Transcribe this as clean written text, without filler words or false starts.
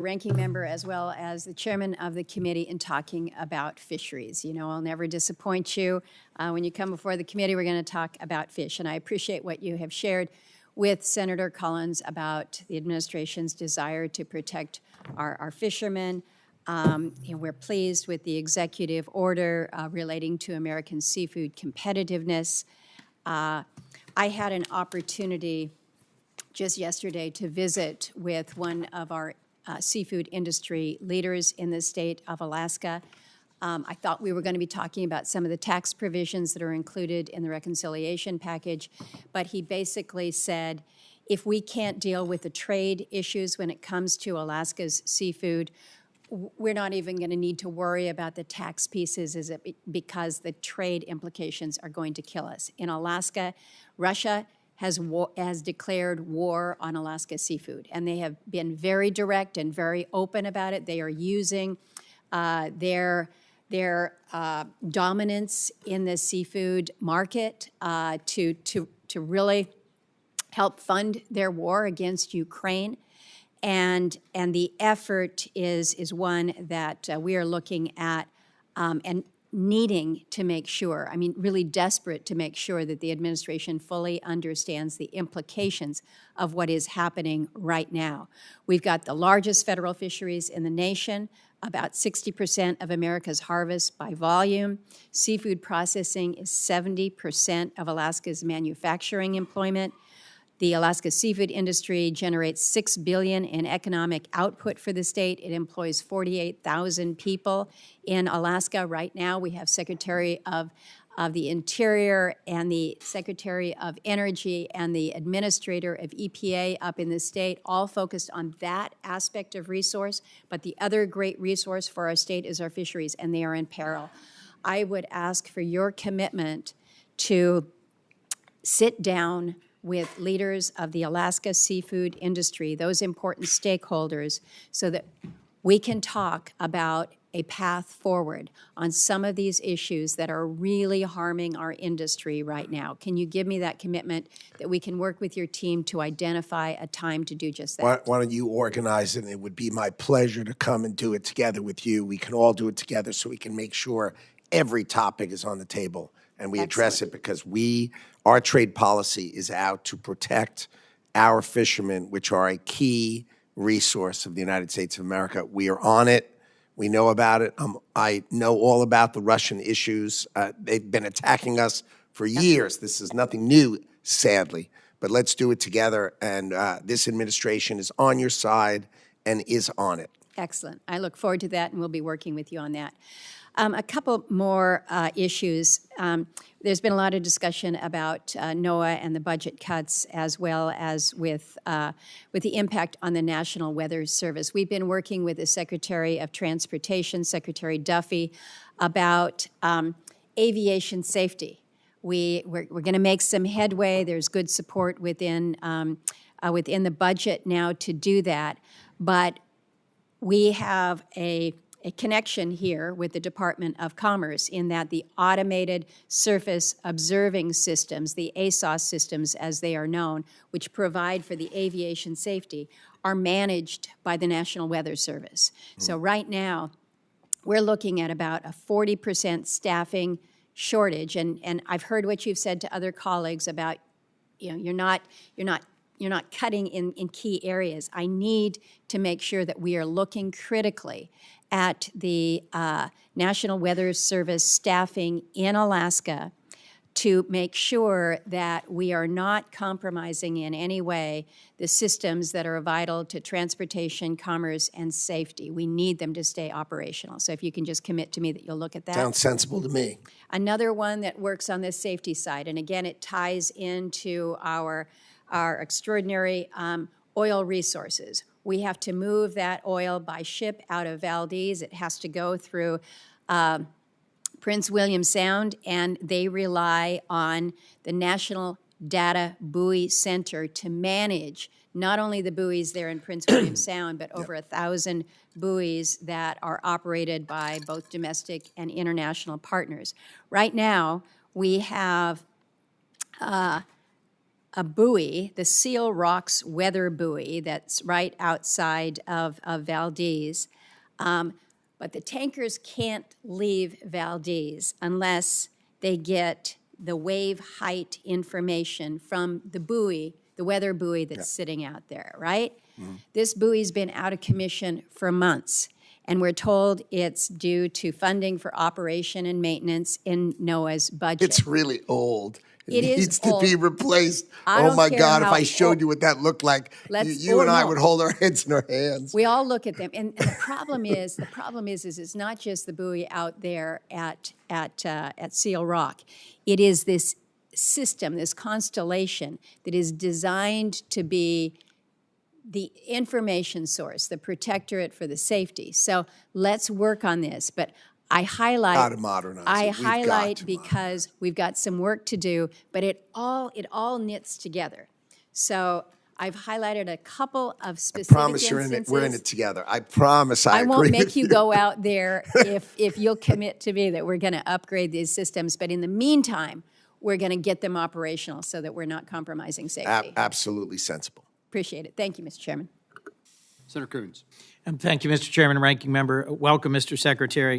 ranking member as well as the chairman of the committee in talking about fisheries. You know, I'll never disappoint you. When you come before the committee, we're going to talk about fish, and I appreciate what you have shared with Senator Collins about the administration's desire to protect our fishermen. We're pleased with the executive order relating to American seafood competitiveness. I had an opportunity just yesterday to visit with one of our seafood industry leaders in the state of Alaska. I thought we were going to be talking about some of the tax provisions that are included in the reconciliation package, but he basically said, if we can't deal with the trade issues when it comes to Alaska's seafood, we're not even going to need to worry about the tax pieces because the trade implications are going to kill us. In Alaska, Russia has declared war on Alaska seafood, and they have been very direct and very open about it. They are using their dominance in the seafood market to really help fund their war against Ukraine. And the effort is one that we are looking at and needing to make sure, I mean, really desperate to make sure that the administration fully understands the implications of what is happening right now. We've got the largest federal fisheries in the nation, about 60% of America's harvest by volume. Seafood processing is 70% of Alaska's manufacturing employment. The Alaska seafood industry generates $6 billion in economic output for the state. It employs 48,000 people in Alaska. Right now, we have Secretary of the Interior and the Secretary of Energy and the Administrator of EPA up in the state, all focused on that aspect of resource. But the other great resource for our state is our fisheries, and they are in peril. I would ask for your commitment to sit down with leaders of the Alaska seafood industry, those important stakeholders, so that we can talk about a path forward on some of these issues that are really harming our industry right now. Can you give me that commitment that we can work with your team to identify a time to do just that? Why don't you organize it? And it would be my pleasure to come and do it together with you. We can all do it together so we can make sure every topic is on the table and we address it, because our trade policy is out to protect our fishermen, which are a key resource of the United States of America. We are on it. We know about it. I know all about the Russian issues. They've been attacking us for years. This is nothing new, sadly, but let's do it together. And this administration is on your side and is on it. Excellent. I look forward to that, and we'll be working with you on that. A couple more issues. There's been a lot of discussion about NOAA and the budget cuts, as well as with the impact on the National Weather Service. We've been working with the Secretary of Transportation, Secretary Duffy, about aviation safety. We're going to make some headway. There's good support within the budget now to do that, but we have a connection here with the Department of Commerce in that the automated surface observing systems, the ASOS systems as they are known, which provide for the aviation safety, are managed by the National Weather Service. So right now, we're looking at about a 40% staffing shortage, and I've heard what you've said to other colleagues about, you know, you're not cutting in key areas. I need to make sure that we are looking critically at the National Weather Service staffing in Alaska to make sure that we are not compromising in any way the systems that are vital to transportation, commerce, and safety. We need them to stay operational. So if you can just commit to me that you'll look at that. Sounds sensible to me. Another one that works on the safety side, and again, it ties into our extraordinary oil resources. We have to move that oil by ship out of Valdez. It has to go through Prince William Sound, and they rely on the National Data Buoy Center to manage not only the buoys there in Prince William Sound, but over 1,000 buoys that are operated by both domestic and international partners. Right now, we have a buoy, the Seal Rocks weather buoy that's right outside of Valdez. But the tankers can't leave Valdez unless they get the wave height information from the buoy, the weather buoy that's sitting out there, right? Mm-hmm. This buoy's been out of commission for months, and we're told it's due to funding for operation and maintenance in NOAA's budget. It's really old. It needs is old. to be replaced. I Oh don't my care God, if how I showed old- you what that looked like, you and I would hold our heads in our hands. We all look at them, and the problem is it's not just the buoy out there at Seal Rock. It is this system, this constellation that is designed to be the information source, the protectorate for the safety. So let's work on this. But I highlight. Got to modernize it. We've got highlight to because we've got some work to do, but it all knits together. So I've highlighted a couple of specific Promise instances. we're in it together. I promise. I won't agree make with you go out there if you'll commit to me that we're going to upgrade these systems. But in the meantime, we're going to get them operational so that we're not compromising safety. Absolutely sensible. Appreciate it. Thank you, Mr. Chairman. Senator Coons. Thank you, Mr. Chairman and Ranking Member. Welcome, Mr. Secretary.